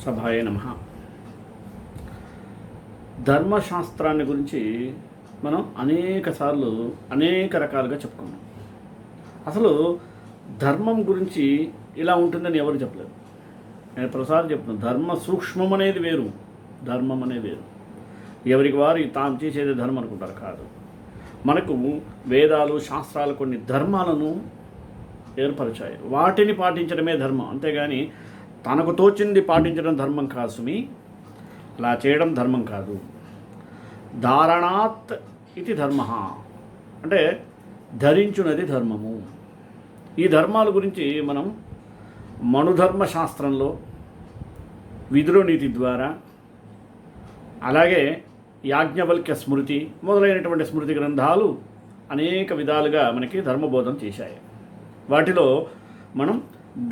సభాయ నమః. ధర్మశాస్త్రాన్ని గురించి మనం అనేక రకాలుగా చెప్పుకున్నాం. అసలు ధర్మం గురించి ఇలా ఉంటుందని ఎవరు చెప్పలేదు. నేను ప్రసాదం చెప్తున్నాను, ధర్మ సూక్ష్మం అనేది వేరు, ధర్మం అనేది వేరు. ఎవరికి వారు తాము చేసేది ధర్మం అనుకుంటారు. కాదు, మనకు వేదాలు శాస్త్రాలు కొన్ని ధర్మాలను ఏర్పరిచాయి. వాటిని పాటించడమే ధర్మం, అంతేగాని తనకు తోచింది పాటించడం ధర్మం కాదు సుమి. అలా చేయడం ధర్మం కాదు. ధారణాత్ ఇది ధర్మ, అంటే ధరించున్నది ధర్మము. ఈ ధర్మాల గురించి మనం మనుధర్మ శాస్త్రంలో విదురనీతి ద్వారా, అలాగే యాజ్ఞవల్క్య స్మృతి మొదలైనటువంటి స్మృతి గ్రంథాలు అనేక విధాలుగా మనకి ధర్మబోధన చేశాయి. వాటిలో మనం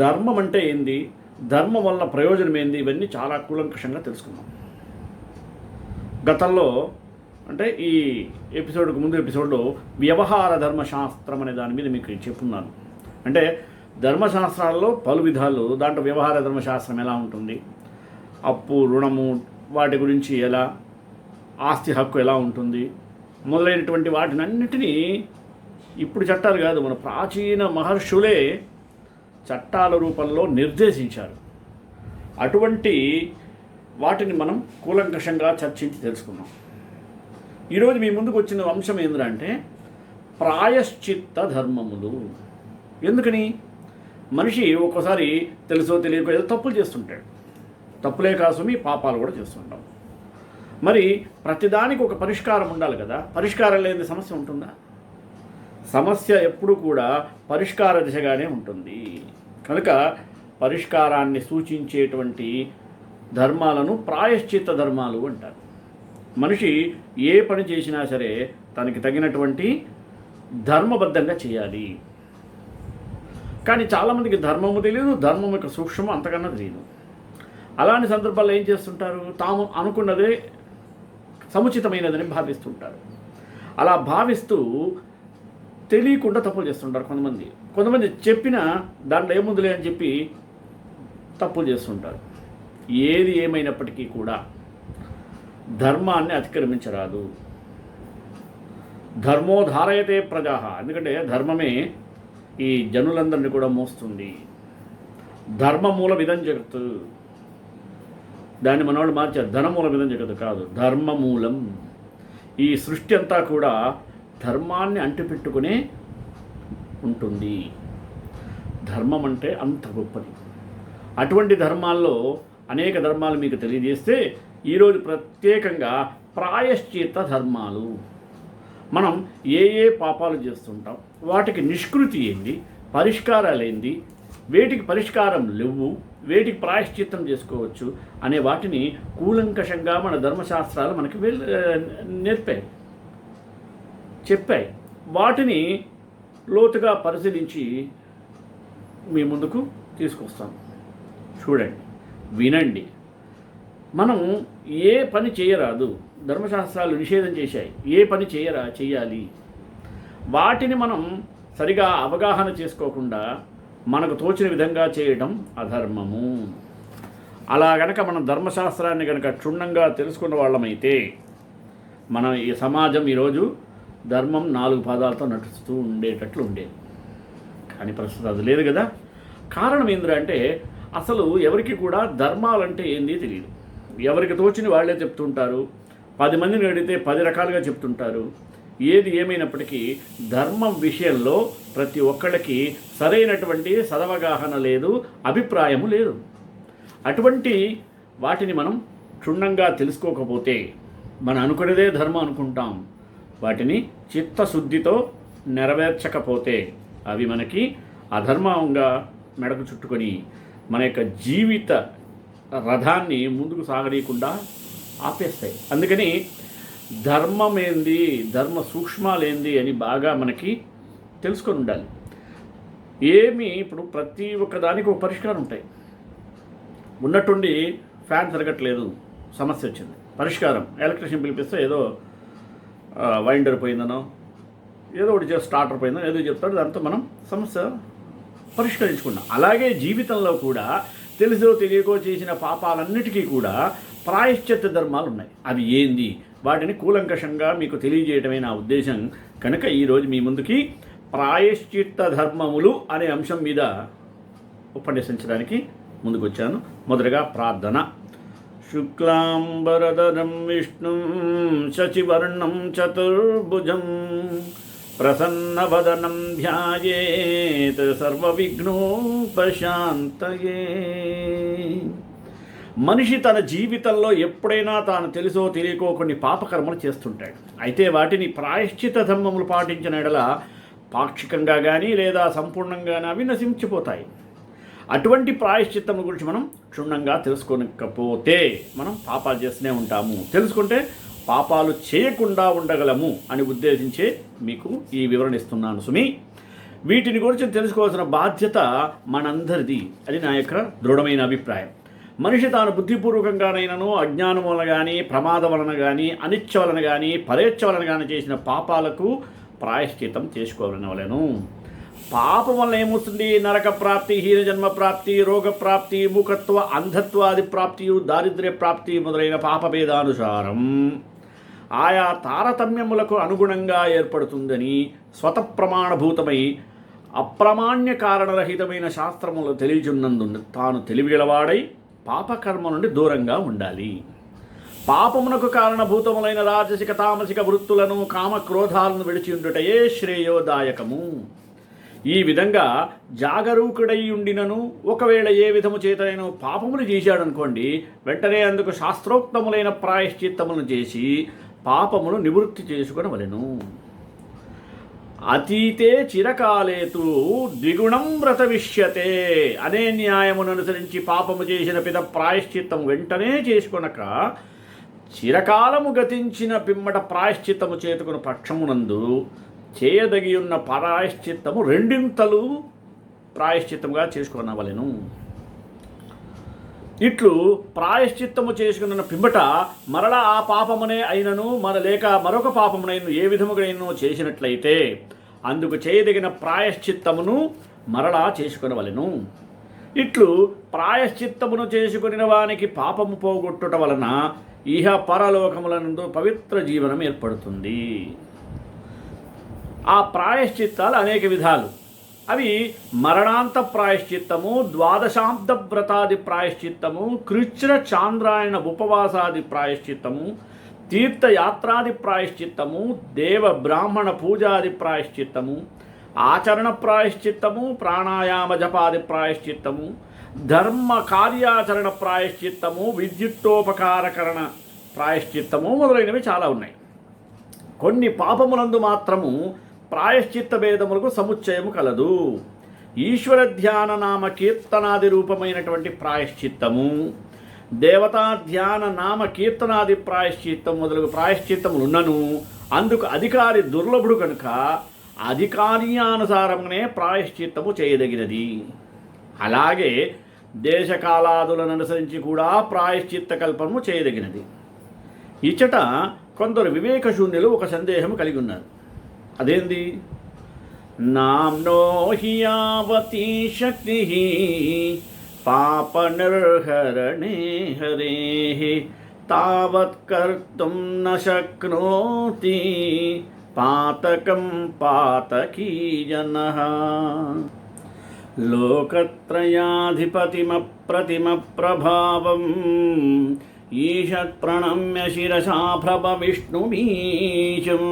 ధర్మం అంటే ఏంది, ధర్మం వల్ల ప్రయోజనం ఏంది, ఇవన్నీ చాలా కూలంకషంగా తెలుసుకున్నాం. గతంలో అంటే ఈ ఎపిసోడ్కు ముందు ఎపిసోడ్లో వ్యవహార ధర్మశాస్త్రం అనే దాని మీద మీకు చెప్పున్నాను. అంటే ధర్మశాస్త్రాల్లో పలు విధాలు, దాంట్లో వ్యవహార ధర్మశాస్త్రం ఎలా ఉంటుంది, అప్పు రుణము వాటి గురించి ఎలా, ఆస్తి హక్కు ఎలా ఉంటుంది మొదలైనటువంటి వాటినన్నిటినీ ఇప్పుడు చట్టాలు కాదు, మన ప్రాచీన మహర్షులే చట్టాల రూపంలో నిర్దేశించారు. అటువంటి వాటిని మనం కూలంకషంగా చర్చించి తెలుసుకున్నాం. ఈరోజు మీ ముందుకు వచ్చిన అంశం ఏంటంటే ప్రాయశ్చిత్త ధర్మములు. ఎందుకని మనిషి ఒక్కోసారి తెలుసో తెలియకో ఏదో తప్పులు చేస్తుంటాడు. తప్పులే కాసుమి పాపాలు కూడా చేస్తుంటాం. మరి ప్రతిదానికి ఒక పరిష్కారం ఉండాలి కదా. పరిష్కారం లేని సమస్య ఉంటుందా? సమస్య ఎప్పుడు కూడా పరిష్కార దిశగానే ఉంటుంది. కనుక పరిష్కారాన్ని సూచించేటువంటి ధర్మాలను ప్రాయశ్చిత్త ధర్మాలు అంటారు. మనిషి ఏ పని చేసినా సరే తనకి తగినటువంటి ధర్మబద్ధంగా చేయాలి. కానీ చాలామందికి ధర్మము తెలియదు, ధర్మం యొక్క సూక్ష్మం అంతకన్నా తెలియదు. అలాంటి సందర్భాల్లో ఏం చేస్తుంటారు, తాము అనుకున్నదే సముచితమైనదని భావిస్తుంటారు. అలా భావిస్తూ తెలియకుండా తప్పులు చేస్తుంటారు. కొంతమంది చెప్పినా దాంట్లో ఏముందిలే అని చెప్పి తప్పులు చేస్తుంటారు. ఏది ఏమైనప్పటికీ కూడా ధర్మాన్ని అతిక్రమించరాదు. ధర్మో ధారయతే ప్రజా, ఎందుకంటే ధర్మమే ఈ జనులందరినీ కూడా మోస్తుంది. ధర్మమూల విధం జగత్తు, దాన్ని మనవాళ్ళు మార్చారు, ధనమూల విధం జగత్తు కాదు, ధర్మమూలం. ఈ సృష్టి అంతా కూడా ధర్మాన్ని అంటిపెట్టుకునే ఉంటుంది. ధర్మం అంటే అంత గొప్పది. అటువంటి ధర్మాల్లో అనేక ధర్మాలు మీకు తెలియజేస్తే ఈరోజు ప్రత్యేకంగా ప్రాయశ్చిత్త ధర్మాలు. మనం ఏ పాపాలు చేస్తుంటాం, వాటికి నిష్కృతి ఏంది, పరిష్కారాలు ఏంది, వేటికి పరిష్కారం లేవు, వేటికి ప్రాయశ్చిత్తం చేసుకోవచ్చు అనే వాటిని కూలంకషంగా మన ధర్మశాస్త్రాలు మనకి నేర్పాయి, చెప్పాయి. వాటిని లోతుగా పరిశీలించి మీ ముందుకు తీసుకొస్తాను. చూడండి, వినండి. మనం ఏ పని చేయరాదు, ధర్మశాస్త్రాలు నిషేధం చేశాయి. ఏ పని చేయాలి, వాటిని మనం సరిగా అవగాహన చేసుకోకుండా మనకు తోచిన విధంగా చేయడం అధర్మము. అలా గనక మనం ధర్మశాస్త్రాన్ని కనుక క్షుణ్ణంగా తెలుసుకున్న వాళ్ళమైతే మనం ఈ సమాజం ఈరోజు ధర్మం 4 పాదాలతో నడుస్తూ ఉండేటట్లు ఉండేది. కానీ ప్రస్తుతం అది లేదు కదా. కారణం ఏంటంటే అసలు ఎవరికి కూడా ధర్మాలంటే ఏంది తెలియదు. ఎవరికి తోచిన వాళ్ళే చెప్తుంటారు. 10 మందిని అడిగితే 10 రకాలుగా చెప్తుంటారు. ఏది ఏమైనప్పటికీ ధర్మం విషయంలో ప్రతి ఒక్కళ్ళకి సరైనటువంటి సదవగాహన లేదు, అభిప్రాయము లేదు. అటువంటి వాటిని మనం క్షుణ్ణంగా తెలుసుకోకపోతే మనం అనుకునేదే ధర్మం అనుకుంటాం. వాటిని చిత్తశుద్ధితో నెరవేర్చకపోతే అవి మనకి అధర్మంగా మెడకు చుట్టుకొని మన యొక్క జీవిత రథాన్ని ముందుకు సాగనీయకుండా ఆపేస్తాయి. అందుకని ధర్మం ఏంది, ధర్మ సూక్ష్మాలేంది అని బాగా మనకి తెలుసుకొని ఉండాలి. ఇప్పుడు ప్రతి ఒక్క దానికి ఒక పరిష్కారం ఉంటాయి. ఉన్నట్టుండి ఫ్యాన్ తిరగట్లేదు, సమస్య వచ్చింది, పరిష్కారం ఎలక్ట్రీషియన్ పిలిపిస్తే ఏదో వైండర్ పోయిందనో ఏదో ఒకటి స్టార్టర్ పోయిందనో ఏదో చెప్తాడు, దాంతో మనం సమస్య పరిష్కరించుకున్నాం. అలాగే జీవితంలో కూడా తెలుసో తెలియకో చేసిన పాపాలన్నిటికీ కూడా ప్రాయశ్చిత్త ధర్మాలు ఉన్నాయి. అవి ఏంది, వాటిని కూలంకషంగా మీకు తెలియజేయటమే నా ఉద్దేశం. కనుక ఈరోజు మీ ముందుకి ప్రాయశ్చిత్త ధర్మములు అనే అంశం మీద ఉపన్యసించడానికి ముందుకొచ్చాను. మొదటగా ప్రార్థన. శుక్లాంబరధరం విష్ణుం శశివర్ణం చతుర్భుజం ప్రసన్నవదనం ధ్యాయేత్ సర్వవిఘ్నోపశాంతయే. మనిషి తన జీవితంలో ఎప్పుడైనా తాను తెలుసో తెలియకో కొన్ని పాపకర్మలు చేస్తుంటాడు. అయితే వాటిని ప్రాయశ్చిత ధర్మములు పాటించిన ఎడల పాక్షికంగా కానీ లేదా సంపూర్ణంగా అవి నశించిపోతాయి. అటువంటి ప్రాయశ్చిత్తము గురించి మనం క్షుణ్ణంగా తెలుసుకోకపోతే మనం పాపాలు చేస్తూనే ఉంటాము. తెలుసుకుంటే పాపాలు చేయకుండా ఉండగలము అని ఉద్దేశించే మీకు ఈ వివరణ ఇస్తున్నాను సుమి. వీటిని గురించి తెలుసుకోవాల్సిన బాధ్యత మనందరిది. అది నా యొక్క దృఢమైన అభిప్రాయం. మనిషి తాను బుద్ధిపూర్వకంగానైనాను అజ్ఞానం వలన కానీ, ప్రమాదం వలన కానీ, అనిచ్ఛ వలన కానీ, పరేచ్ఛ వలన కానీ చేసిన పాపాలకు ప్రాయశ్చిత్తం చేసుకోవాలనవలేను. పాపం వల్ల ఏమవుతుంది? నరక ప్రాప్తి, హీనజన్మ ప్రాప్తి, రోగ ప్రాప్తి, మూకత్వ, అంధత్వాది ప్రాప్తియు, దారిద్ర్య ప్రాప్తి మొదలైన పాపభేదానుసారం ఆయా తారతమ్యములకు అనుగుణంగా ఏర్పడుతుందని స్వతప్రమాణభూతమై అప్రమాణ్య కారణరహితమైన శాస్త్రములు తెలియచున్నందు తాను తెలివిగలవాడై పాపకర్మ నుండి దూరంగా ఉండాలి. పాపమునకు కారణభూతములైన రాజసిక తామసిక వృత్తులను, కామక్రోధాలను విడిచి ఉండుటయే శ్రేయోదాయకము. ఈ విధంగా జాగరూకుడై ఉండినను ఒకవేళ ఏ విధము చేతనైనా పాపములు చేశాడనుకోండి, వెంటనే అందుకు శాస్త్రోక్తములైన ప్రాయశ్చిత్తములను చేసి పాపమును నివృత్తి చేసుకొనవలెను. అతీతే చిరకాలేతు ద్విగుణం వ్రతవిష్యతే అనే న్యాయమును అనుసరించి పాపము చేసిన పిద ప్రాయశ్చిత్తము వెంటనే చేసుకొనక చిరకాలము గతించిన పిమ్మట ప్రాయశ్చిత్తము చేతుకున్న పక్షమునందు చేయదగి ఉన్న ప్రాయశ్చిత్తము రెండింతలు ప్రాయశ్చిత్తముగా చేసుకొనవలెను. ఇట్లు ప్రాయశ్చిత్తము చేసుకున్న పిమ్మట మరలా ఆ పాపమునే అయినను లేక మరొక పాపమునైనను ఏ విధముగానైనా చేసినట్లయితే అందుకు చేయదగిన ప్రాయశ్చిత్తమును మరలా చేసుకొనవలెను. ఇట్లు ప్రాయశ్చిత్తమును చేసుకొనిన వానికి పాపము పోగొట్టుట వలన ఇహ పరలోకములందు పవిత్ర జీవనం ఏర్పడుతుంది. ఆ ప్రాయశ్చిత్తాలు అనేక విధాలు. అవి మరణాంత ప్రాయశ్చిత్తము, ద్వాదశాబ్ద వ్రతాది ప్రాయశ్చిత్తము, కృచ్ఛ్ర చాంద్రాయణ ఉపవాసాది ప్రాయశ్చిత్తము, తీర్థయాత్రాది ప్రాయశ్చిత్తము, దేవ బ్రాహ్మణ పూజాది ప్రాయశ్చిత్తము, ఆచరణ ప్రాయశ్చిత్తము, ప్రాణాయామ జపాది ప్రాయశ్చిత్తము, ధర్మ కార్యాచరణ ప్రాయశ్చిత్తము, విద్యుత్తోపకారకరణ ప్రాయశ్చిత్తము మొదలైనవి చాలా ఉన్నాయి. కొన్ని పాపములందు మాత్రము ప్రాయశ్చిత్త భేదములకు సముచ్చయము కలదు. ఈశ్వర ధ్యాన నామ కీర్తనాది రూపమైనటువంటి ప్రాయశ్చిత్తము, దేవతా ధ్యాన నామ కీర్తనాది ప్రాయశ్చిత్తం మొదలగు ప్రాయశ్చిత్తములున్నను అందుకు అధికారి దుర్లభుడు కనుక అధికార్యానుసారమునే ప్రాయశ్చిత్తము చేయదగినది. అలాగే దేశకాలాదులను అనుసరించి కూడా ప్రాయశ్చిత్త కల్పము చేయదగినది. ఇచ్చట కొందరు వివేకశూన్యులు ఒక సందేహం కలిగి ఉన్నారు. అదేంది? నామ్నో హియావతి శక్తి పాప నిర్హరణే హరే తావత్ కర్తుం న శక్నోతి పాతకం పాతకీ జనః లోకత్రయాధిపతిమప్రతిమ ప్రభావం ఈషత్ ప్రణమ్య శిరసా ప్రభ విష్ణుబీజం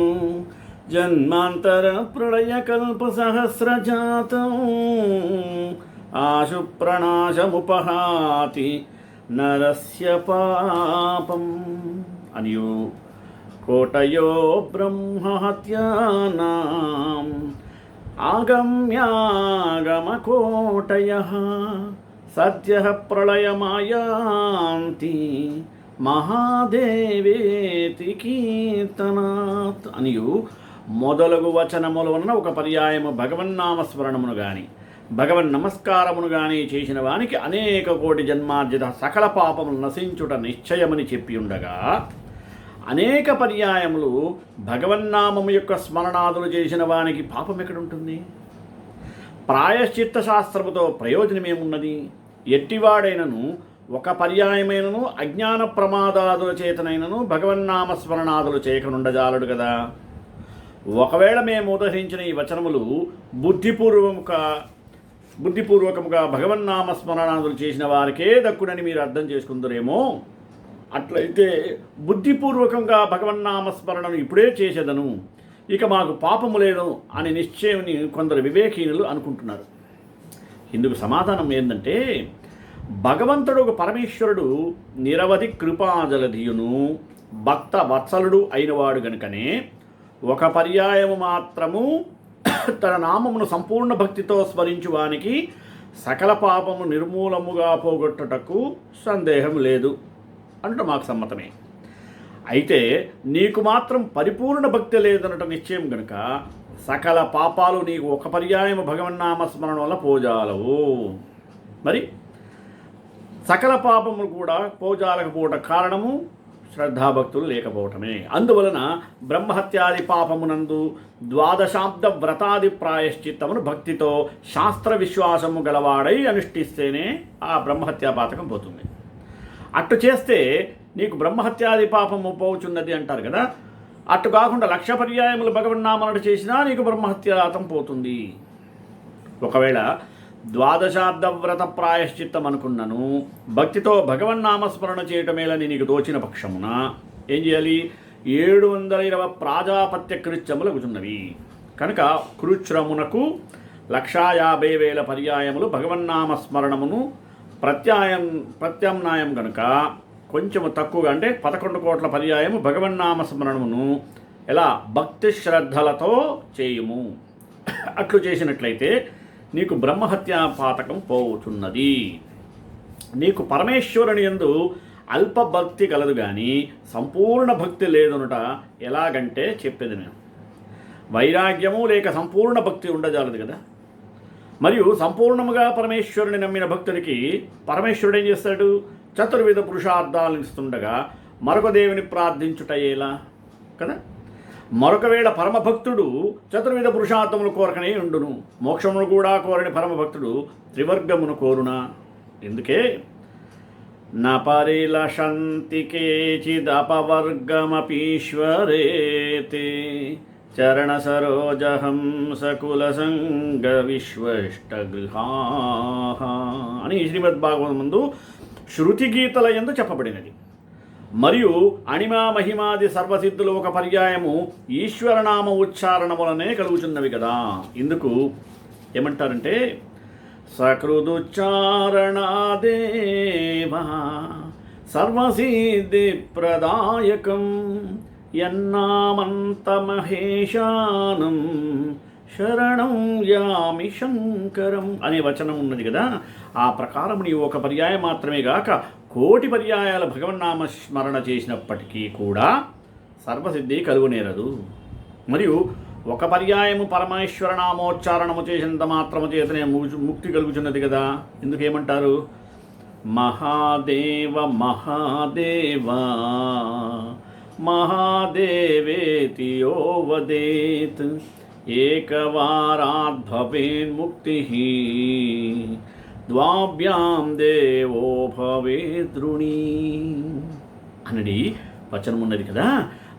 జన్మాంతర ప్రళయకల్పసహస్రజాతం ఆశు ప్రణాశముపహాతి నరస్య పాపం అనియు కోటయో బ్రహ్మహత్యానాం ఆగమ్యాగమకోటయః సద్యః ప్రళయమాయాంతి మహాదేవేతి కీర్తనాత్ అనియు మొదలగు వచనముల వలన ఒక పర్యాయము భగవన్నామస్మరణమును గాని భగవన్ నమస్కారమును గాని చేసిన వానికి అనేక కోటి జన్మార్జిత సకల పాపములు నశించుట నిశ్చయమని చెప్పి ఉండగా, అనేక పర్యాయములు భగవన్నామము యొక్క స్మరణాదులు చేసిన వానికి పాపం ఎక్కడుంటుంది? ప్రాయశ్చిత్త శాస్త్రముతో ప్రయోజనమేమున్నది? ఎట్టివాడైనను ఒక పర్యాయమైనను అజ్ఞాన ప్రమాదాదుల చేతనైనను భగవన్నామస్మరణాదులు చేయకనుండజాలడు కదా. ఒకవేళ మేము ఉదహరించిన ఈ వచనములు బుద్ధిపూర్వకముగా భగవన్నామస్మరణాదులు చేసిన వారికే దక్కునని మీరు అర్థం చేసుకుందరేమో. అట్లయితే బుద్ధిపూర్వకంగా భగవన్నామస్మరణను ఇప్పుడే చేసేదను, ఇక మాకు పాపము లేదు అని నిశ్చయం కొందరు వివేకీనులు అనుకుంటున్నారు. ఇందుకు సమాధానం ఏంటంటే, భగవంతుడు ఒక పరమేశ్వరుడు నిరవధి కృపాజలధియును భక్త వత్సలుడు అయినవాడు గనుకనే ఒక పర్యాయము మాత్రము తన నామమును సంపూర్ణ భక్తితో స్మరించువానికి సకల పాపము నిర్మూలముగా పోగొట్టుటకు సందేహం లేదు అంటూ మాకు సమ్మతమే. అయితే నీకు మాత్రం పరిపూర్ణ భక్తి లేదనట నిశ్చయం గనుక సకల పాపాలు నీకు ఒక పర్యాయము భగవన్నామస్మరణ వల్ల పోజాలవు. మరి సకల పాపములు కూడా పోజాలకపోవట కారణము శ్రద్ధాభక్తులు లేకపోవటమే. అందువలన బ్రహ్మహత్యాది పాపమునందు ద్వాదశాబ్ద వ్రతాది ప్రాయశ్చిత్తమును భక్తితో శాస్త్ర విశ్వాసము గలవాడై అనుష్ఠిస్తేనే ఆ బ్రహ్మహత్యా పాతకం పోతుంది. అట్టు చేస్తే నీకు బ్రహ్మహత్యాది పాపము పోవుచున్నది అంటారు కదా. అట్టు కాకుండా 1,00,000 పర్యాయములు భగవన్నామరణ చేసినా నీకు బ్రహ్మహత్యాతం పోతుంది. ఒకవేళ ద్వాదశాబ్ద వ్రత ప్రాయశ్చిత్తం అనుకున్నను భక్తితో భగవన్నామస్మరణ చేయటమేలని నీకు దోచిన పక్షమున ఏం చేయాలి? 720 ప్రాజాపత్య కృత్యములగుచున్నవి కనుక కృచ్రమునకు 1,50,000 పర్యాయములు భగవన్నామస్మరణమును ప్రత్యామ్నాయం కనుక కొంచెము తక్కువగా అంటే 11 కోట్ల పర్యాయము భగవన్నామస్మరణమును ఎలా భక్తి శ్రద్ధలతో చేయుము. అట్లు చేసినట్లయితే నీకు బ్రహ్మహత్యా పాతకం పోవుతున్నది. నీకు పరమేశ్వరుని యందు అల్ప భక్తి కలదు కానీ సంపూర్ణ భక్తి లేదనుట ఎలాగంటే చెప్పేది నేను. వైరాగ్యము లేక సంపూర్ణ భక్తి ఉండజాలదు కదా. మరియు సంపూర్ణముగా పరమేశ్వరుని నమ్మిన భక్తుడికి పరమేశ్వరుడు ఏం చేస్తాడు? చతుర్విధ పురుషార్థాలను ఇస్తుండగా మరొక దేవుని ప్రార్థించుటయేలా కదా. మరొక వేళ పరమభక్తుడు చతుర్విధ పురుషార్థములు కోరకనే ఉండును. మోక్షమును కూడా కోరని పరమభక్తుడు త్రివర్గమును కోరునా? ఎందుకే నపరిలషంతి కేచిదపవర్గమపీశ్వరేతే చరణ సరోజహంసకులసంగ విశ్వష్టగృహా అని శ్రీమద్భాగవతం ముందు శృతి గీతల యందు చెప్పబడినది. మరియు అణిమా మహిమాది సర్వసిద్ధులు ఒక పర్యాయము ఈశ్వరనామ ఉచ్చారణ వలనే కలుగుతున్నవి కదా. ఇందుకు ఏమంటారంటే సకృదుచ్చారణాదేవా సర్వసిద్ధి ప్రదాయకం యన్నామంతమహేశానం శరణం యామి శంకరం అనే వచనం ఉన్నది కదా. ఆ ప్రకారం నీవు ఒక పర్యాయం మాత్రమే గాక 1,000,000 పర్యాయాల భగవన్నామ స్మరణ చేసినప్పటికీ కూడా సర్వసిద్ధి కలుగునేరదు. మరియు ఒక పర్యాయము పరమేశ్వర నామోచ్చారణము చేసినంత మాత్రము చేతనే ముక్తి కలుగుచున్నది కదా. ఎందుకేమంటారు? మహాదేవ మహాదేవ మహాదేవేతి యో వదేత్ ఏకవారాద్ భవేన్ముక్తి ద్వాభ్యాం దేవో భవేద్రుణి అనడి వచనం ఉన్నది కదా.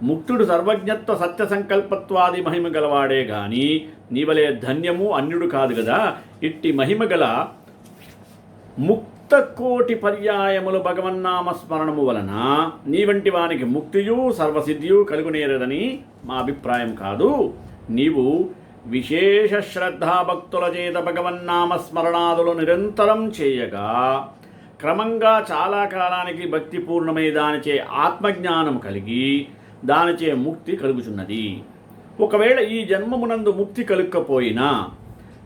ముక్తుడు సర్వజ్ఞత్వ సత్య సంకల్పత్వాది మహిమ గలవాడే గాని నీవలే ధన్యము అన్యుడు కాదు కదా. ఇట్టి మహిమ గల ముక్త 1,00,00,000 పర్యాయములు భగవన్నామ స్మరణము వలన నీ వంటి వానికి ముక్తియు సర్వసిద్ధియు కలుగునేరదని మా అభిప్రాయం కాదు. నీవు విశేష శ్రద్ధాభక్తుల చేత భగవన్నామ స్మరణాదులు నిరంతరం చేయగా క్రమంగా చాలా కాలానికి భక్తిపూర్ణమై దానిచే ఆత్మజ్ఞానం కలిగి దానిచే ముక్తి కలుగుచున్నది. ఒకవేళ ఈ జన్మమునందు ముక్తి కలుక్కపోయినా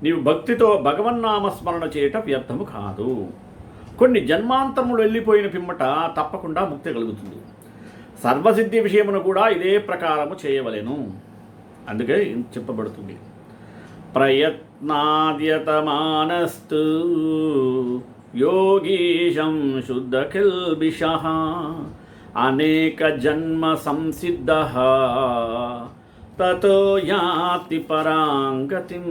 నీవు భక్తితో భగవన్నామస్మరణ చేయటం వ్యర్థము కాదు. కొన్ని జన్మాంతరములు వెళ్ళిపోయిన పిమ్మట తప్పకుండా ముక్తి కలుగుతుంది. సర్వసిద్ధి విషయమును కూడా ఇదే ప్రకారము చేయవలెను. అందుకే చెప్పబడుతుంది ప్రయత్నాద్యతమానస్తు యోగీశం శుద్ధకిల్బిషః అనేక జన్మ సంసిద్ధః తతో యాతి పరాంగతిం.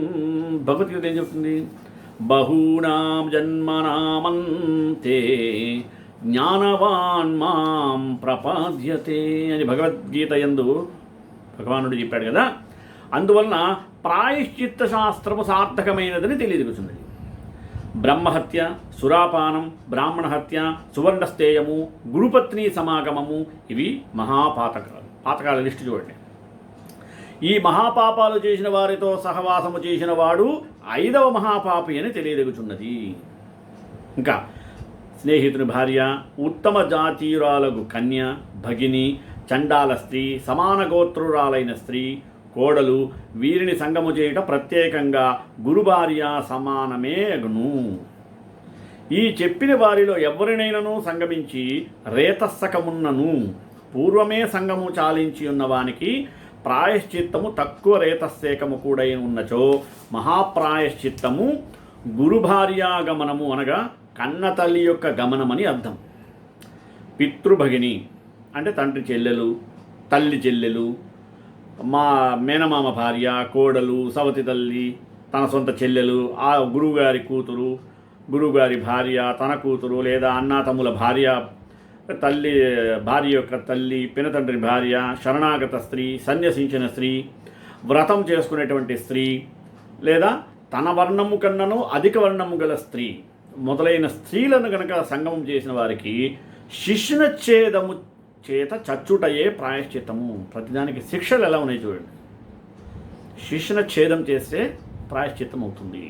భగవద్గీత ఏం చెప్తుంది? బహూనాం జన్మనామంతే జ్ఞానవాన్ మాం ప్రపద్యతే అని భగవద్గీత యందు భగవానుడు చెప్పాడు కదా. అందువలన ప్రాయశ్చిత్త శాస్త్రము సార్థకమైనదని తెలియజేస్తుంది. బ్రహ్మహత్య, సురాపానం, బ్రాహ్మణ హత్య, సువర్ణస్థేయము, గురుపత్ని సమాగమము ఇవి మహాపాతకాలు. పాతకాల లిస్టు చూడండి. ఈ మహాపాపాలు చేసిన వారితో సహవాసము చేసిన వాడు 5వ మహాపాపి అని తెలియదగుచున్నది. ఇంకా స్నేహితుని భార్య, ఉత్తమ జాతీయురాలకు కన్య, భగిని, చండాల స్త్రీ, సమాన గోత్రురాలైన స్త్రీ, కోడలు వీరిని సంగము చేయుట ప్రత్యేకంగా గురుభార్య సమానమే అగును. ఈ చెప్పిన వారిలో ఎవరినైనను సంగమించి రేతస్సకమున్నను పూర్వమే సంగము చాలించి ఉన్నవానికి ప్రాయశ్చిత్తము తక్కువ రేతస్సేకము కూడా ఉన్నచో మహాప్రాయశ్చిత్తము గురుభార్యాగమనము అనగా కన్న తల్లి యొక్క గమనమని అర్థం. పితృభగిని అంటే తండ్రి చెల్లెలు, తల్లి చెల్లెలు, మా మేనమామ భార్య, కోడలు, సవతి తల్లి, తన సొంత చెల్లెలు, ఆ గురువుగారి కూతురు, గురువుగారి భార్య, తన కూతురు, లేదా అన్నాతమ్ముల భార్య, తల్లి భార్య యొక్క తల్లి, పినతండ్రి భార్య, శరణాగత స్త్రీ, సన్యసించిన స్త్రీ, వ్రతం చేసుకునేటువంటి స్త్రీ, లేదా తన వర్ణము కన్నను అధిక వర్ణము గల స్త్రీ మొదలైన స్త్రీలను కనుక సంగమం చేసిన వారికి శిష్ణచ్ఛేదము చేత చచ్చుటయే ప్రాయశ్చిత్తము. ప్రతిదానికి శిక్షలు ఎలా ఉన్నాయి చూడండి. శిష్ణచ్ఛేదం చేస్తే ప్రాయశ్చిత్తం అవుతుంది.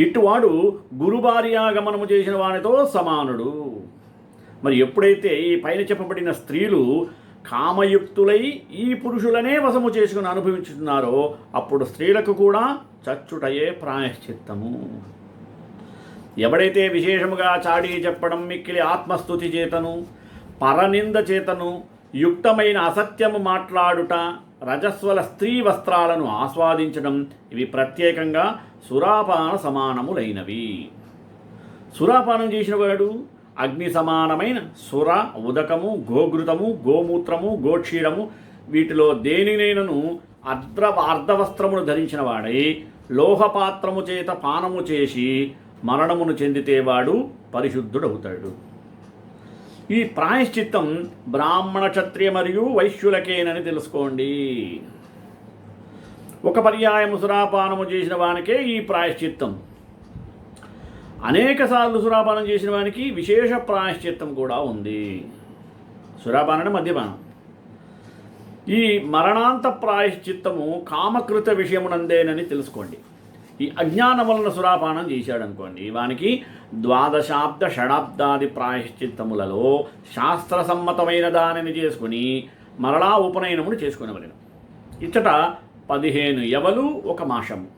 ఇటువాడు గురుభార్యాగమనము చేసిన వానితో సమానుడు. మరి ఎప్పుడైతే ఈ పైన చెప్పబడిన స్త్రీలు కామయుక్తులై ఈ పురుషులనే వశము చేసుకుని అనుభవించుతున్నారో అప్పుడు స్త్రీలకు కూడా చచ్చుటయే ప్రాయశ్చిత్తము. ఎవడైతే విశేషముగా చాడీ చెప్పడం, మిక్కిలి ఆత్మస్తుతి చేతను, పరనింద చేతను, యుక్తమైన అసత్యము మాట్లాడుట, రజస్వల స్త్రీ వస్త్రాలను ఆస్వాదించడం ఇవి ప్రత్యేకంగా సురాపాన సమానములైనవి. సురాపానం చేసిన వాడు అగ్ని సమానమైన సుర, ఉదకము, గోఘృతము, గోమూత్రము, గోక్షీరము వీటిలో దేనినైనను అర్ధవస్త్రమును ధరించిన వాడై లోహపాత్రము చేత పానము చేసి మరణమును చెందితే వాడు పరిశుద్ధుడవుతాడు. ఈ ప్రాయశ్చిత్తం బ్రాహ్మణ, క్షత్రియ మరియు వైశ్యులకేనని తెలుసుకోండి. ఒక పర్యాయము సురాపానము చేసిన వానికే ఈ ప్రాయశ్చిత్తం. అనేకసార్లు సురాపానం చేసిన వానికి విశేష ప్రాయశ్చిత్తం కూడా ఉంది. సురాపానం మద్యపానం. ఈ మరణాంత ప్రాయశ్చిత్తము కామకృత విషయమునందేనని తెలుసుకోండి. ఈ అజ్ఞానం వలన సురాపానం చేశాడనుకోండి, వానికి 12 షడాబ్దాది ప్రాయశ్చిత్తములలో శాస్త్రసమ్మతమైన దానిని చేసుకుని మరలా ఉపనయనమును చేసుకునేవలెను. ఇచ్చట 15 యవలు ఒక మాషము,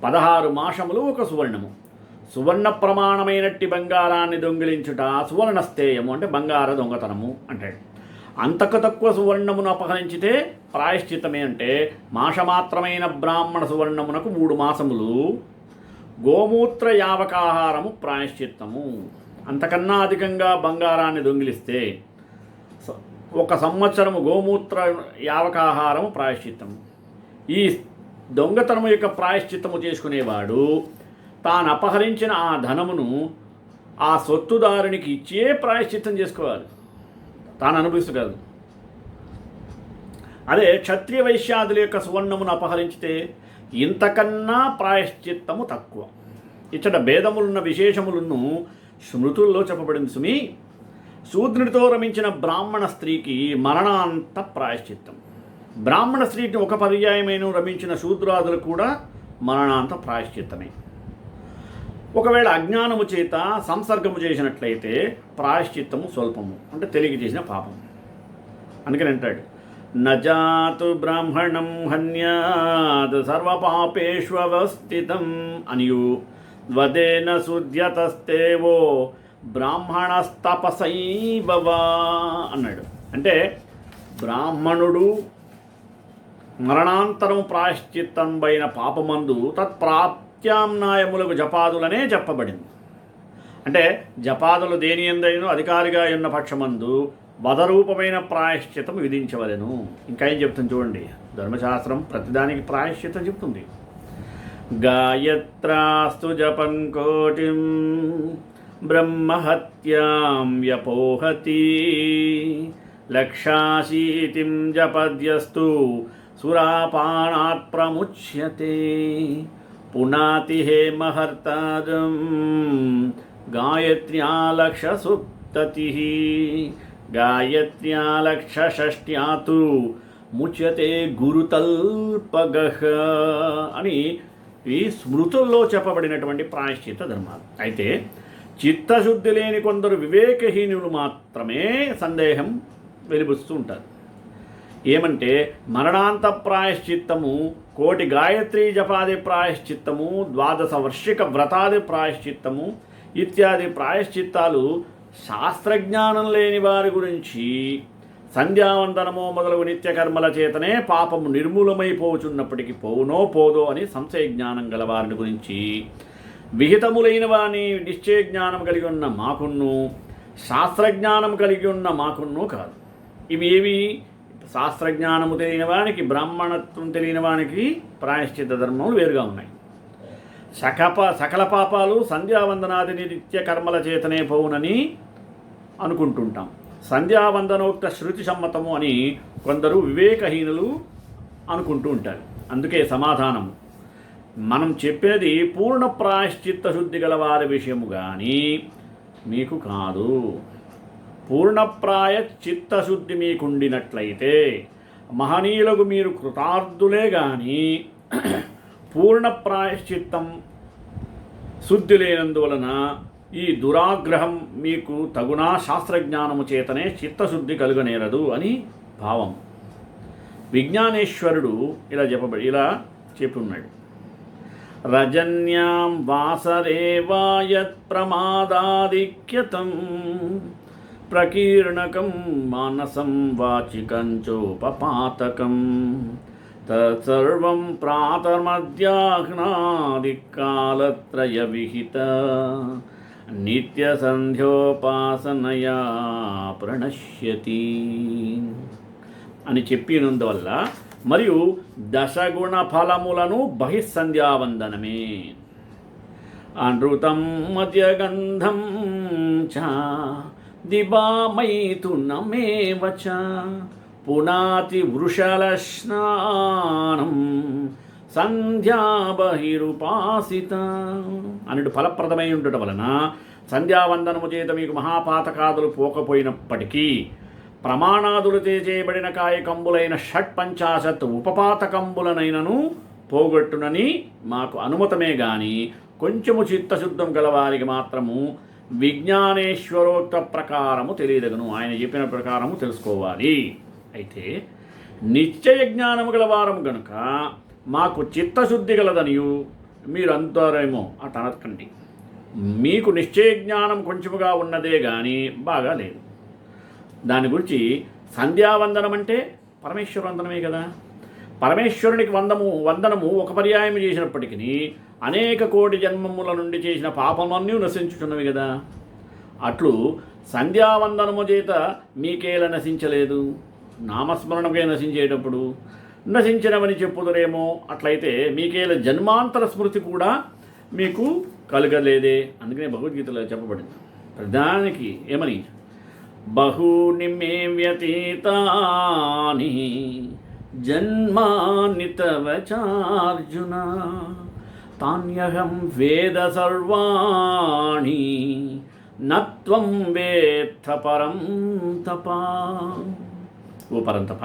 16 మాషములు ఒక సువర్ణము. సువర్ణ ప్రమాణమైనట్టి బంగారాన్ని దొంగిలించుట సువర్ణస్థేయము అంటే బంగార దొంగతనము అంటాడు. అంతకు తక్కువ సువర్ణమును అపహరించితే ప్రాయశ్చిత్తమే అంటే మాషమాత్రమైన బ్రాహ్మణ సువర్ణమునకు 3 మాసములు గోమూత్ర యావకాహారము ప్రాయశ్చిత్తము. అంతకన్నా అధికంగా బంగారాన్ని దొంగిలిస్తే 1 సంవత్సరము గోమూత్ర యావకాహారము ప్రాయశ్చిత్తము. ఈ దొంగతనము యొక్క ప్రాయశ్చిత్తము చేసుకునేవాడు తాను అపహరించిన ఆ ధనమును ఆ సొత్తుదారునికి ఇచ్చే ప్రాయశ్చిత్తం చేసుకోవాలి, తాను అనుభవిస్తూ కాదు. అదే క్షత్రియ వైశ్యాదుల యొక్క సువర్ణమును అపహరించితే ఇంతకన్నా ప్రాయశ్చిత్తము తక్కువ. ఇచ్చట భేదములున్న విశేషములను స్మృతుల్లో చెప్పబడింది సుమి. శూద్రునితో రమించిన బ్రాహ్మణ స్త్రీకి మరణాంత ప్రాయశ్చిత్తం. బ్రాహ్మణ స్త్రీని ఒక పర్యాయమైన రమించిన శూద్రాదులు కూడా మరణాంత ప్రాయశ్చిత్తమే. ఒకవేళ అజ్ఞానము చేత సంసర్గము చేసినట్లయితే ప్రాయశ్చిత్తము స్వల్పము అంటే తెలియ చేసిన పాపం. అందుకని అంటాడు, నజాతు బ్రాహ్మణం హన్యాత్ సర్వపాపేష్వస్థితం అనియు వదేన శుద్ధ్యతస్తేవో బ్రాహ్మణస్తపసైవవా అన్నాడు. అంటే బ్రాహ్మణుడు మరణాంతరం ప్రాయశ్చిత్తంబైన పాపమందు తత్ప్రాప్త్యామ్నాయములకు జపాదులనే చెప్పబడింది. అంటే జపాదులు దేని ఎందైనా అధికారిగా ఉన్న పక్షమందు వధరూపమైన ప్రాయశ్చితం విధించవలెను. ఇంకా ఏం చెప్తుంది చూడండి, ధర్మశాస్త్రం ప్రతిదానికి ప్రాయశ్చితం చెప్తుంది. గాయత్రాస్తు జపం కోటిం బ్రహ్మహత్యాం వ్యపోహతి లక్షాశీతిం జపద్యస్తు సురాపానాత్ ప్రముచ్యతే పునాతి హేమహర్తాదం గాయత్ర్యా లక్షసుప్తతి గాయత్ర్యా లక్షషష్ట్యాతు ముచ్యతే గురుతల్పగః అని ఈ స్మృతుల్లో చెప్పబడినటువంటి ప్రాయశ్చిత్త ధర్మాలు. అయితే చిత్తశుద్ధి లేని కొందరు వివేకహీనులు మాత్రమే సందేహం వెలిబుస్తూ ఉంటారు. ఏమంటే మరణాంత ప్రాయశ్చిత్తము, కోటి గాయత్రీ జపాది ప్రాయశ్చిత్తము, 12 వర్షిక వ్రతాది ప్రాయశ్చిత్తము ఇత్యాది ప్రాయశ్చిత్తాలు శాస్త్రజ్ఞానం లేని వారి గురించి సంధ్యావందనము మొదలగు నిత్యకర్మల చేతనే పాపము నిర్మూలమైపోచున్నప్పటికీ పోవునో పోదో అని సంశయ జ్ఞానం గల వారిని గురించి విహితములైన వాని నిశ్చయ జ్ఞానం కలిగి ఉన్న మాకున్ను శాస్త్రజ్ఞానం కలిగి ఉన్న మాకున్ను కాదు. ఇవి ఏవి? శాస్త్రజ్ఞానము తెలియని వానికి, బ్రాహ్మణత్వం తెలియని వానికి ప్రాయశ్చిత్త ధర్మములు వేరుగా ఉన్నాయి. సకల పాపాలు సంధ్యావందనాది నిత్య కర్మల చేతనే పోవునని అనుకుంటుంటాం. సంధ్యావందనోక్త శృతి సమ్మతము అని కొందరు వివేకహీనులు అనుకుంటూ ఉంటారు. అందుకే సమాధానం, మనం చెప్పినది పూర్ణ ప్రాయశ్చిత్త శుద్ధి గల వారి విషయము కానీ మీకు కాదు. పూర్ణప్రాయ చిత్తశుద్ధి మీకుండినట్లయితే మహనీయులకు మీరు కృతార్థులే కానీ పూర్ణ ప్రాయశ్చిత్తం శుద్ధి లేనందువలన ఈ దురాగ్రహం మీకు తగునా శాస్త్రజ్ఞానము చేతనే చిత్తశుద్ధి కలుగనేరదు అని భావం. విజ్ఞానేశ్వరుడు ఇలా చెప్పి ఉన్నాడు. రజన్యాం వాసరే వాయత్ ప్రమాదాధిక్యతం ప్రకీర్ణకం మానసం వాచికంచోపపాతకం తత్సర్వం ప్రాతర్మధ్యాహ్నాదికాలత్రయ విహిత నిత్య సంధ్యోపాసనయా ప్రణశ్యతి అని చెప్పినందువల్ల మరియు దశగుణ ఫలములను బహిస్సంధ్యావందనమే అనృతం మద్యగంధం చ దివామైతునమేవ చ పునాతి వృషలస్నానం సంధ్యా బహిరుపాసిత అన్నట్టు ఫలప్రదమై ఉండటం వలన సంధ్యావందనము చేత మీకు మహాపాతకాదులు పోకపోయినప్పటికీ ప్రమాణాదులతో చేయబడిన కాయకంబులైన షట్పంచాశత్ ఉపపాతకంబులనైనను పోగొట్టునని మాకు అనుమతమే గాని కొంచెము చిత్తశుద్ధం గలవారికి మాత్రము విజ్ఞానేశ్వరోక్త ప్రకారము తెలియదగను. ఆయన చెప్పిన ప్రకారము తెలుసుకోవాలి. అయితే నిశ్చయ జ్ఞానము గలవారము గనుక మాకు చిత్తశుద్ధి గలదనియు మీరు అంటారేమో అటు అనకండి. మీకు నిశ్చయ జ్ఞానం కొంచెముగా ఉన్నదే కానీ బాగా లేదు. దాని గురించి సంధ్యావందనం అంటే పరమేశ్వర వందనమే కదా. పరమేశ్వరునికి వందనము ఒక పర్యాయం చేసినప్పటికీ అనేక కోటి జన్మముల నుండి చేసిన పాపమన్నీ నశించుచున్నవి కదా. అట్లు సంధ్యావందనము చేత మీకేలా నశించలేదు? నామస్మరణకే నశించేటప్పుడు నశించినవని చెప్పుదురేమో. అట్లయితే మీకేలా జన్మాంతర స్మృతి కూడా మీకు కలగలేదే. అందుకనే భగవద్గీతలో చెప్పబడింది ప్రధానికి ఏమని, బహూని మే వ్యతీతాని జన్మాని తవ చార్జున తాన్యహం వేద సర్వాణి నత్వం వేత్త పరంతప. ఓ పరంతప,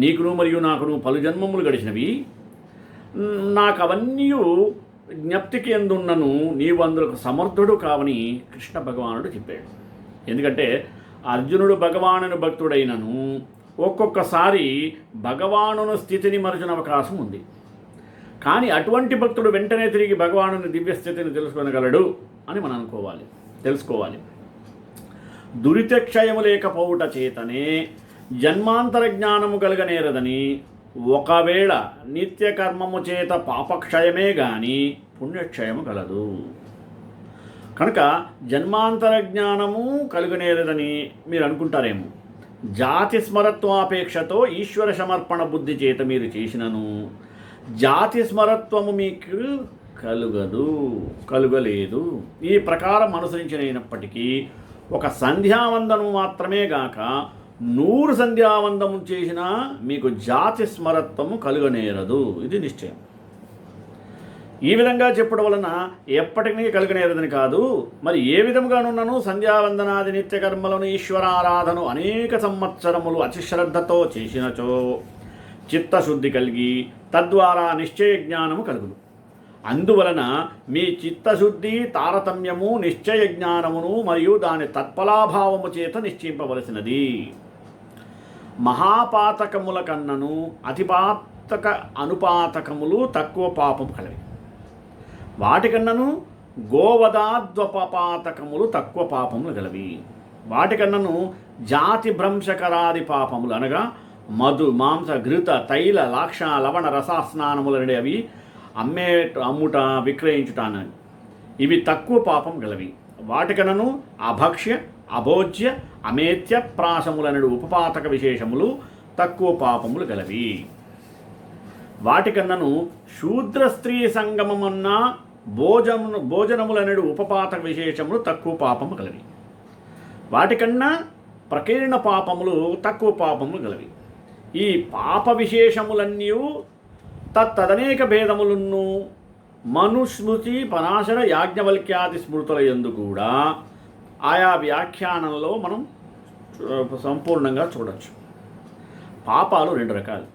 నీకును మరియు నాకును పలు జన్మములు గడిచినవి. నాకు అవన్నీ జ్ఞప్తికి ఎందున్నను నీవు అందులకు సమర్థుడు కావని కృష్ణ భగవానుడు చెప్పాడు. ఎందుకంటే అర్జునుడు భగవానుని భక్తుడైనను ఒక్కొక్కసారి భగవానుని స్థితిని మరచిన అవకాశం ఉంది. కానీ అటువంటి భక్తుడు వెంటనే తిరిగి భగవానుని దివ్యస్థితిని తెలుసుకొనగలడు అని మనం తెలుసుకోవాలి. దురితక్షయము లేకపోవుట చేతనే జన్మాంతర జ్ఞానము కలగనేరదని, ఒకవేళ నిత్యకర్మము చేత పాపక్షయమే గాని పుణ్యక్షయము కలదు. కనుక జన్మాంతర జ్ఞానము కలుగనేరదని మీరు అనుకుంటారేమో. జాతి స్మరత్వాపేక్షతో ఈశ్వర సమర్పణ బుద్ధి చేత మీరు చేసినను జాతి స్మరత్వము మీకు కలుగలేదు. ఈ ప్రకారం అనుసరించినప్పటికీ ఒక సంధ్యావందనం మాత్రమే గాక 100 సంధ్యావందనం చేసినా మీకు జాతి స్మరత్వము కలుగనేరదు. ఇది నిశ్చయం. ఈ విధంగా చెప్పడం వలన ఎప్పటికీ కలుగనేరదని కాదు. మరి ఏ విధంగానున్నను సంధ్యావందనాది నిత్యకర్మలను ఈశ్వరారాధను అనేక సంవత్సరములు అతిశ్రద్ధతో చేసినచో చిత్తశుద్ధి కలిగి తద్వారా నిశ్చయ జ్ఞానము కలుగును. అందువలన మీ చిత్తశుద్ధి తారతమ్యము నిశ్చయ జ్ఞానమును మరియు దాని తత్ఫలాభావము చేత నిశ్చయింపవలసినది. మహాపాతకముల కన్నను అతిపాతక అనుపాతకములు తక్కువ పాపము కలవి. వాటికన్నను గోవదాద్వపాతకములు తక్కువ పాపములు గలవి. వాటికన్నను జాతి భ్రంశకరాది పాపములు అనగా మధు మాంస ఘృత తైల లాక్ష లవణ రసాస్నానములనే అవి అమ్ముట విక్రయించుటానని ఇవి తక్కువ పాపం గలవి. వాటికనను అభక్ష్య అభోజ్య అమేత్య ప్రాసములనడు ఉపపాతక విశేషములు తక్కువ పాపములు గలవి. వాటికన్నను శూద్ర స్త్రీ సంగమమన్న భోజనములనడు ఉపపాతక విశేషములు తక్కువ పాపము గలవి. వాటికన్నా ప్రకీర్ణ పాపములు తక్కువ పాపములు గలవి. ఈ పాప విశేషములన్నీ తదనేక భేదములను మనుస్మృతి పరాశర యాజ్ఞవల్క్యాది స్మృతుల యందు కూడా ఆయా వ్యాఖ్యానంలో మనం సంపూర్ణంగా చూడవచ్చు. పాపాలు 2 రకాలు: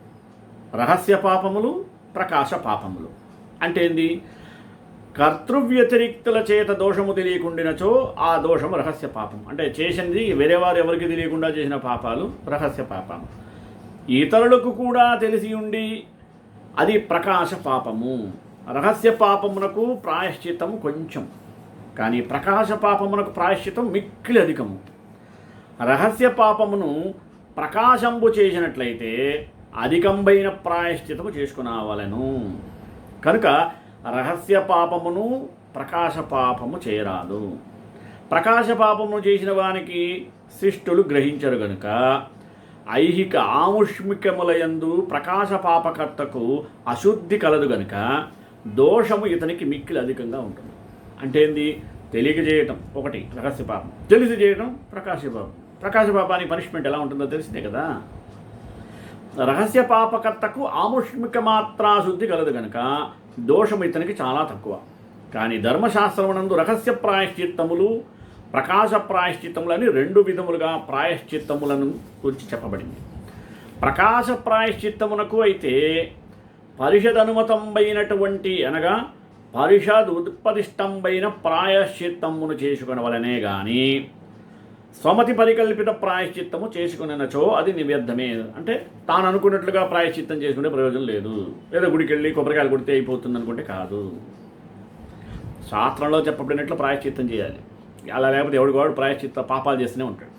రహస్య పాపములు, ప్రకాశ పాపములు. అంటే ఏంది? కర్తృవ్యతిరిక్తుల చేత దోషము తెలియకుండినచో ఆ దోషము రహస్య పాపం. అంటే చేసింది వేరేవారు ఎవరికి తెలియకుండా చేసిన పాపాలు రహస్య పాపము. ఇతరులకు కూడా తెలిసి ఉండి అది ప్రకాశ పాపము. రహస్య పాపమునకు ప్రాయశ్చిత్తము కొంచెం, కానీ ప్రకాశ పాపమునకు ప్రాయశ్చిత్తం మిక్కిలి అధికము. రహస్య పాపమును ప్రకాశంబు చేసినట్లయితే అధికంబైన ప్రాయశ్చిత్తము చేసుకునవలెను. కనుక రహస్య పాపమును ప్రకాశ పాపము చేయరాదు. ప్రకాశ పాపమును చేసిన వానికి శిష్టులు గ్రహించరు గనుక ఐహిక ఆముష్మికములయందు ప్రకాశ పాపకర్తకు అశుద్ధి కలదు గనుక దోషము ఇతనికి మిక్కిలి అధికంగా ఉంటుంది. అంటే ఏంది? తెలియక చేయటం ఒకటి రహస్య పాపం, తెలిసి చేయటం ప్రకాశ పాపం. ప్రకాశ పాపానికి పనిష్మెంట్ ఎలా ఉంటుందో తెలిసిందే కదా. రహస్య పాపకర్తకు ఆముష్మిక మాత్రా శుద్ధి కలదు గనుక దోషము ఇతనికి చాలా తక్కువ. కానీ ధర్మశాస్త్రమునందు రహస్య ప్రాయశ్చిత్తములు ప్రకాశ ప్రాయశ్చిత్తములని 2 విధములుగా ప్రాయశ్చిత్తములను గురించి చెప్పబడింది. ప్రకాశ ప్రాయశ్చిత్తమునకు అయితే పరిషదనుమతంబైనటువంటి అనగా పరిషద్ ఉత్పదిష్టంబైన ప్రాయశ్చిత్తమును చేసుకునవలనే కానీ స్వమతి పరికల్పిత ప్రాయశ్చిత్తము చేసుకునేనచో అది నివ్యర్థమే. అంటే తాను అనుకున్నట్లుగా ప్రాయశ్చిత్తం చేసుకునే ప్రయోజనం లేదు. లేదా గుడికి వెళ్ళి కొబ్బరికాయలు కొడితే అయిపోతుంది అనుకుంటే కాదు. శాస్త్రంలో చెప్పబడినట్లు ప్రాయశ్చిత్తం చేయాలి. అలా లేకపోతే ఎవడివాడు ప్రాయశ్చిత్త పాపాలు చేస్తూనే ఉంటాడు.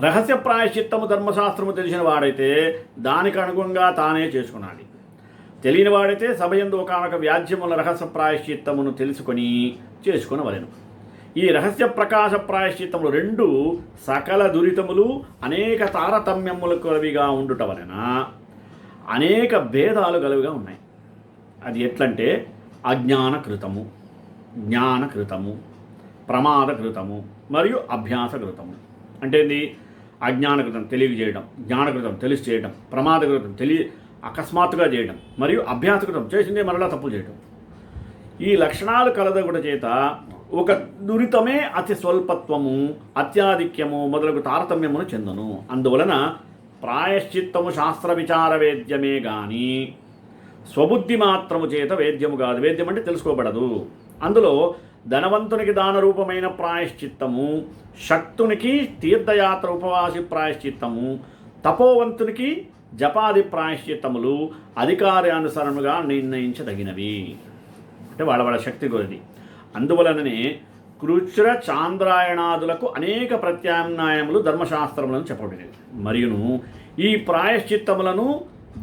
రహస్య ప్రాయశ్చిత్తము ధర్మశాస్త్రము తెలిసిన వాడైతే దానికి అనుగుణంగా తానే చేసుకున్నాడు. తెలియని వాడైతే సభయందు ఒకనొక వ్యాజ్యముల రహస్య ప్రాయశ్చిత్తమును తెలుసుకొని చేసుకునవలెను. ఈ రహస్య ప్రకాశ ప్రాయశ్చిత్తములు 2 సకల దురితములు అనేక తారతమ్యములు కలవిగా ఉండుట వలన అనేక భేదాలు గలవిగా ఉన్నాయి. అది ఎట్లంటే అజ్ఞానకృతము, జ్ఞానకృతము, ప్రమాదకృతము మరియు అభ్యాసకృతము. అంటే ఏంది? అజ్ఞానకృతం తెలియజేయడం, జ్ఞానకృతం తెలిసి చేయడం, ప్రమాదకృతం అకస్మాత్తుగా చేయడం మరియు అభ్యాసకృతం చేసిందే మరలా తప్పు చేయడం. ఈ లక్షణాలు కలదొకట చేత ఒక దురితమే అతి స్వల్పత్వము, అత్యాధిక్యము మొదలగు తారతమ్యమును చెందును. అందువలన ప్రాయశ్చిత్తము శాస్త్ర విచార వేద్యమే గాని స్వబుద్ధి మాత్రము చేత వేద్యము కాదు. వేద్యం అంటే తెలుసుకోబడదు. అందులో ధనవంతునికి దానరూపమైన ప్రాయశ్చిత్తము, శక్తునికి తీర్థయాత్ర ఉపవాసి ప్రాయశ్చిత్తము, తపోవంతునికి జపాది ప్రాయశ్చిత్తములు అధికారానుసరముగా నిర్ణయించదగినవి. అంటే వాళ్ళ శక్తి కొలది. అందువలననే కృచ్ర చాంద్రాయణాదులకు అనేక ప్రత్యామ్నాయములు ధర్మశాస్త్రములను చెప్పబడినవి. మరియును ఈ ప్రాయశ్చిత్తములను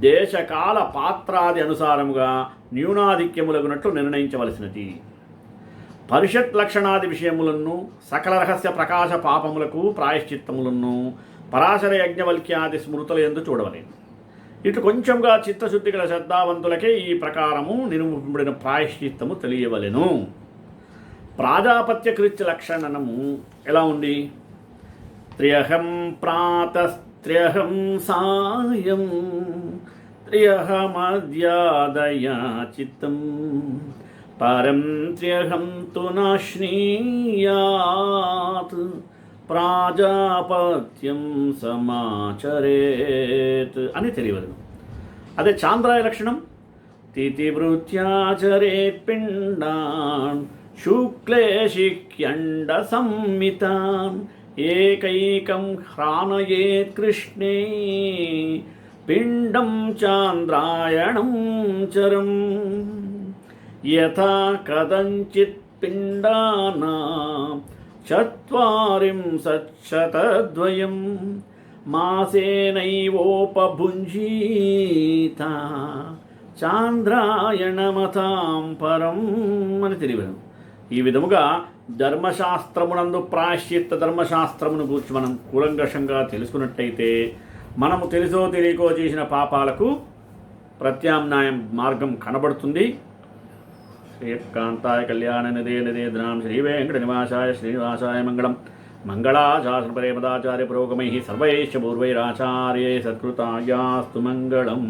దేశకాల పాత్రాది అనుసారముగా న్యూనాధిక్యములగునట్లు నిర్ణయించవలసినది. పరిషత్ లక్షణాది విషయములను సకల రహస్య ప్రకాశ పాపములకు ప్రాయశ్చిత్తములను పరాశర యజ్ఞవల్క్యాది స్మృతుల యందు చూడవలేను. ఇటు కొంచెంగా చిత్తశుద్ధి గల శ్రద్ధావంతులకే ఈ ప్రకారము నిరూపింపబడిన ప్రాయశ్చిత్తము తెలియవలెను. ప్రాజాపత్య కృత్య లక్షణము ఎలా ఉంది? త్ర్యహం ప్రాతస్త్ర్యహం సాయం త్ర్యహమద్యాదయా చిత్తం పరం త్ర్యహం తు నాశ్నీయాత్ ప్రాజాపత్యం సమాచరేత్ అని తెలియదు. అదే చాంద్రాయ లక్షణం తిథివృత్యాచరేత్ పిండాన్ శుక్లేశిక్యండ సంమితాన్ ఏకైకం హ్రానయేత్ కృష్ణే పిండం చాంద్రాయణం చరం యథా కదంచిత్ పిండానాం చత్వారింశచ్చతద్వయం మాసేనైవోపభుంజీత చాంద్రాయణమతాం పరం అని తెలియదు. ఈ విధముగా ధర్మశాస్త్రమునందు ప్రాయశ్చిత్త ధర్మశాస్త్రమును గురించి మనం కూలంకషంగా తెలుసుకున్నట్టయితే మనము తెలుసో తెలియకో చేసిన పాపాలకు ప్రత్యామ్నాయం మార్గం కనబడుతుంది. శ్రీకాంతాయ కళ్యాణ నిదే నిదేద్రాం శ్రీ వెంకట నివాసాయ శ్రీనివాసాయ మంగళం. మంగళాశాసన పరేపదాచార్య పురోగమై సర్వైశ్చ పూర్వైరాచార్యై సత్కృతాయాస్తు మంగళం.